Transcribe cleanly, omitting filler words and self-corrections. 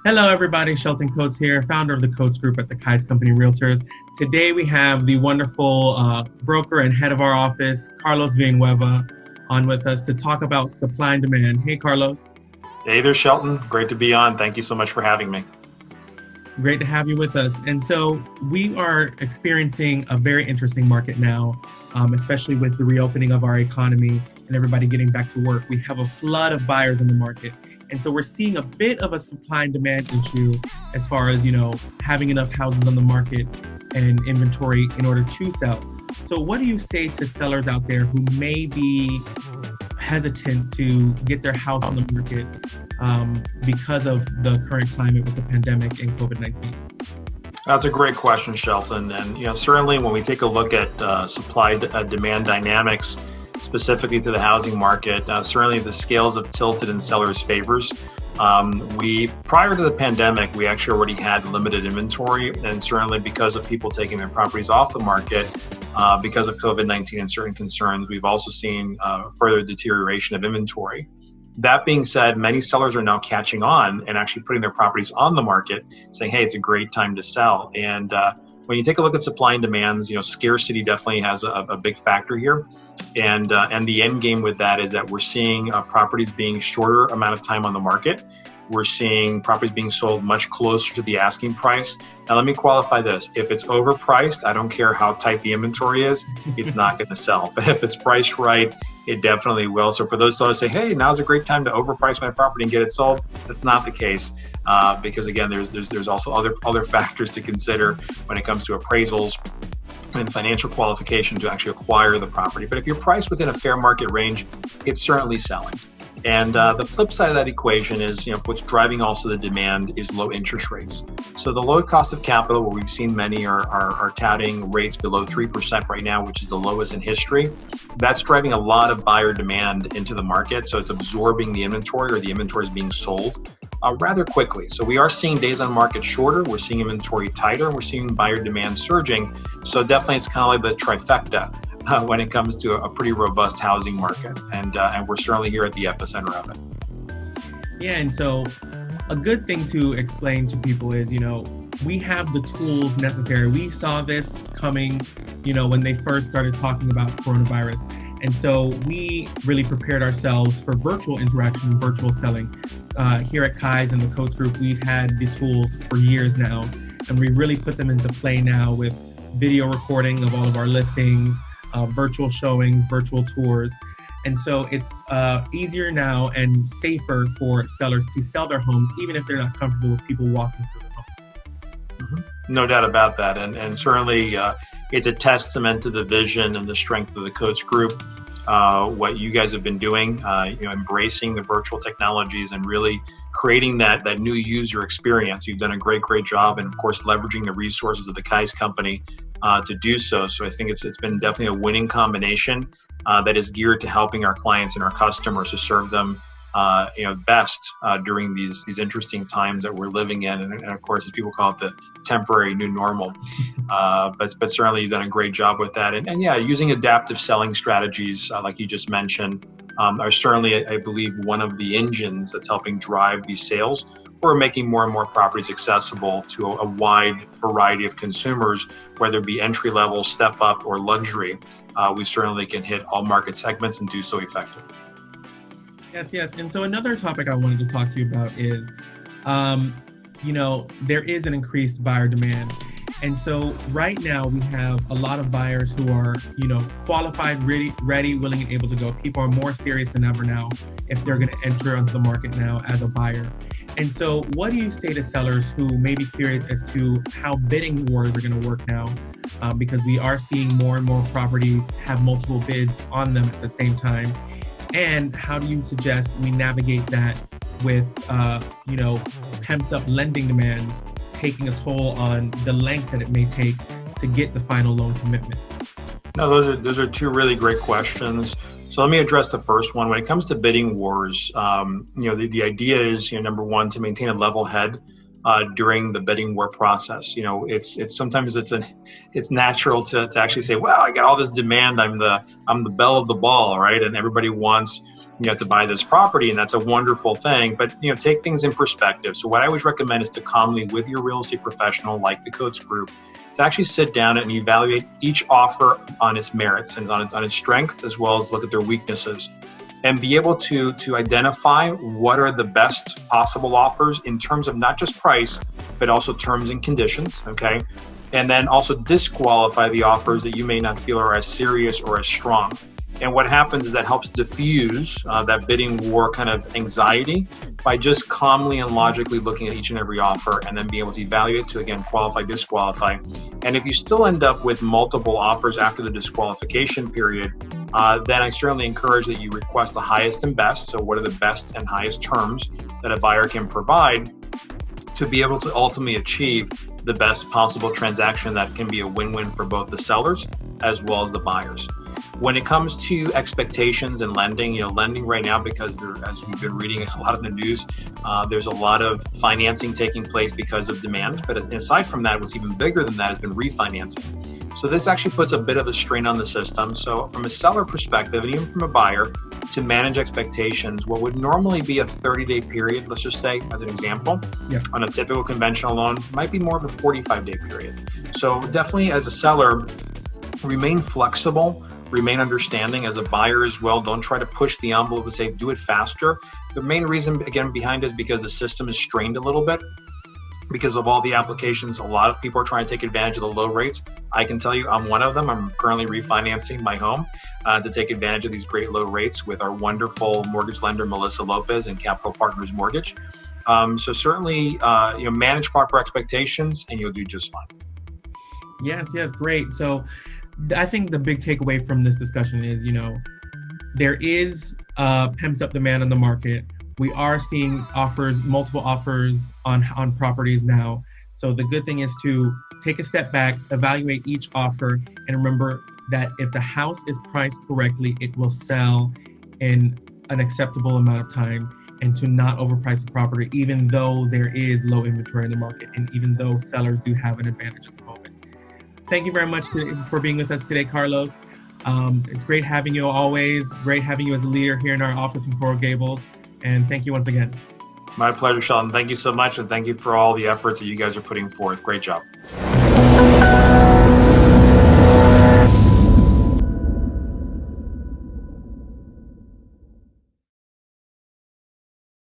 Hello, everybody. Shelton Coats here, founder of the Coats Group at the Kai's Company Realtors. Today, we have the wonderful broker and head of our office, Carlos Villanueva, on with us to talk about supply and demand. Hey, Carlos. Hey there, Shelton. Great to be on. Thank you so much for having me. Great to have you with us. And so we are experiencing a very interesting market now, especially with the reopening of our economy and everybody getting back to work. We have a flood of buyers in the market. And so we're seeing a bit of a supply and demand issue as far as, having enough houses on the market and inventory in order to sell. So what do you say to sellers out there who may be hesitant to get their house on the market because of the current climate with the pandemic and COVID-19? That's a great question, Shelton. And certainly when we take a look at supply demand dynamics, specifically to the housing market, certainly the scales have tilted in sellers' favors. Prior to the pandemic, we actually already had limited inventory, and certainly because of people taking their properties off the market, because of COVID-19 and certain concerns, we've also seen further deterioration of inventory. That being said, many sellers are now catching on and actually putting their properties on the market, saying, hey, it's a great time to sell. And when you take a look at supply and demands, scarcity definitely has a big factor here. And the end game with that is that we're seeing properties being shorter amount of time on the market. We're seeing properties being sold much closer to the asking price. Now, let me qualify this. If it's overpriced, I don't care how tight the inventory is, it's not going to sell. But if it's priced right, it definitely will. So for those sellers who say, hey, now's a great time to overprice my property and get it sold, that's not the case. Because again, there's also other factors to consider when it comes to appraisals and financial qualification to actually acquire the property. But if you're priced within a fair market range, it's certainly selling. And the flip side of that equation is, what's driving also the demand is low interest rates. So the low cost of capital, where we've seen many are touting rates below 3% right now, which is the lowest in history. That's driving a lot of buyer demand into the market. So it's absorbing the inventory, or the inventory is being sold rather quickly. So we are seeing days on market shorter, we're seeing inventory tighter, and we're seeing buyer demand surging. So definitely it's kind of like the trifecta when it comes to a pretty robust housing market. And we're certainly here at the epicenter of it. Yeah, and so a good thing to explain to people is, we have the tools necessary. We saw this coming, when they first started talking about coronavirus. And so we really prepared ourselves for virtual interaction and virtual selling. Here at Kai's and the Coats Group, we've had the tools for years now, and we really put them into play now with video recording of all of our listings, virtual showings, virtual tours. And so it's easier now and safer for sellers to sell their homes, even if they're not comfortable with people walking through the home. Mm-hmm. No doubt about that. And certainly it's a testament to the vision and the strength of the Coats Group, what you guys have been doing, embracing the virtual technologies and really creating that new user experience. You've done a great job, and of course, leveraging the resources of the Kai's company to do so. So I think it's been definitely a winning combination that is geared to helping our clients and our customers to serve them best during these interesting times that we're living in, and of course, as people call it, the temporary new normal. But certainly, you've done a great job with that, and yeah, using adaptive selling strategies, like you just mentioned, are certainly, I believe, one of the engines that's helping drive these sales. We're making more and more properties accessible to a wide variety of consumers, whether it be entry level, step up, or luxury. We certainly can hit all market segments and do so effectively. Yes. And so another topic I wanted to talk to you about is, there is an increased buyer demand. And so right now we have a lot of buyers who are, qualified, ready, willing, and able to go. People are more serious than ever now if they're going to enter onto the market now as a buyer. And so what do you say to sellers who may be curious as to how bidding wars are going to work now? Because we are seeing more and more properties have multiple bids on them at the same time. And how do you suggest we navigate that with, pent-up lending demands taking a toll on the length that it may take to get the final loan commitment? No, those are two really great questions. So let me address the first one. When it comes to bidding wars, the idea is, number one, to maintain a level head during the bidding war process. It's sometimes it's natural to actually say, well, I got all this demand. I'm the belle of the ball, right? And everybody wants to buy this property, and that's a wonderful thing. But take things in perspective. So what I always recommend is to calmly, with your real estate professional like the Coats Group, to actually sit down and evaluate each offer on its merits and on its strengths, as well as look at their weaknesses, and be able to identify what are the best possible offers in terms of not just price, but also terms and conditions. Okay. And then also disqualify the offers that you may not feel are as serious or as strong. And what happens is that helps diffuse that bidding war kind of anxiety by just calmly and logically looking at each and every offer and then being able to evaluate to, again, qualify, disqualify. And if you still end up with multiple offers after the disqualification period, then I certainly encourage that you request the highest and best. So what are the best and highest terms that a buyer can provide to be able to ultimately achieve the best possible transaction that can be a win-win for both the sellers as well as the buyers. When it comes to expectations and lending, lending right now, because as we've been reading a lot of the news, there's a lot of financing taking place because of demand. But aside from that, what's even bigger than that has been refinancing. So this actually puts a bit of a strain on the system. So from a seller perspective, and even from a buyer, to manage expectations, what would normally be a 30-day period, let's just say as an example, on a typical conventional loan, might be more of a 45-day period. So definitely as a seller, remain flexible, remain understanding. As a buyer as well, don't try to push the envelope and say, do it faster. The main reason, again, behind it is because the system is strained a little bit. Because of all the applications, a lot of people are trying to take advantage of the low rates. I can tell you I'm one of them. I'm currently refinancing my home to take advantage of these great low rates with our wonderful mortgage lender, Melissa Lopez, and Capital Partners Mortgage. So certainly, manage proper expectations and you'll do just fine. Yes, great. So I think the big takeaway from this discussion is, there is pent-up demand on the market. We are seeing multiple offers on properties now. So the good thing is to take a step back, evaluate each offer, and remember that if the house is priced correctly, it will sell in an acceptable amount of time, and to not overprice the property, even though there is low inventory in the market, and even though sellers do have an advantage at the moment. Thank you very much for being with us today, Carlos. It's great having you always. Great having you as a leader here in our office in Coral Gables. And thank you once again. My pleasure, Shelton. Thank you so much. And thank you for all the efforts that you guys are putting forth. Great job.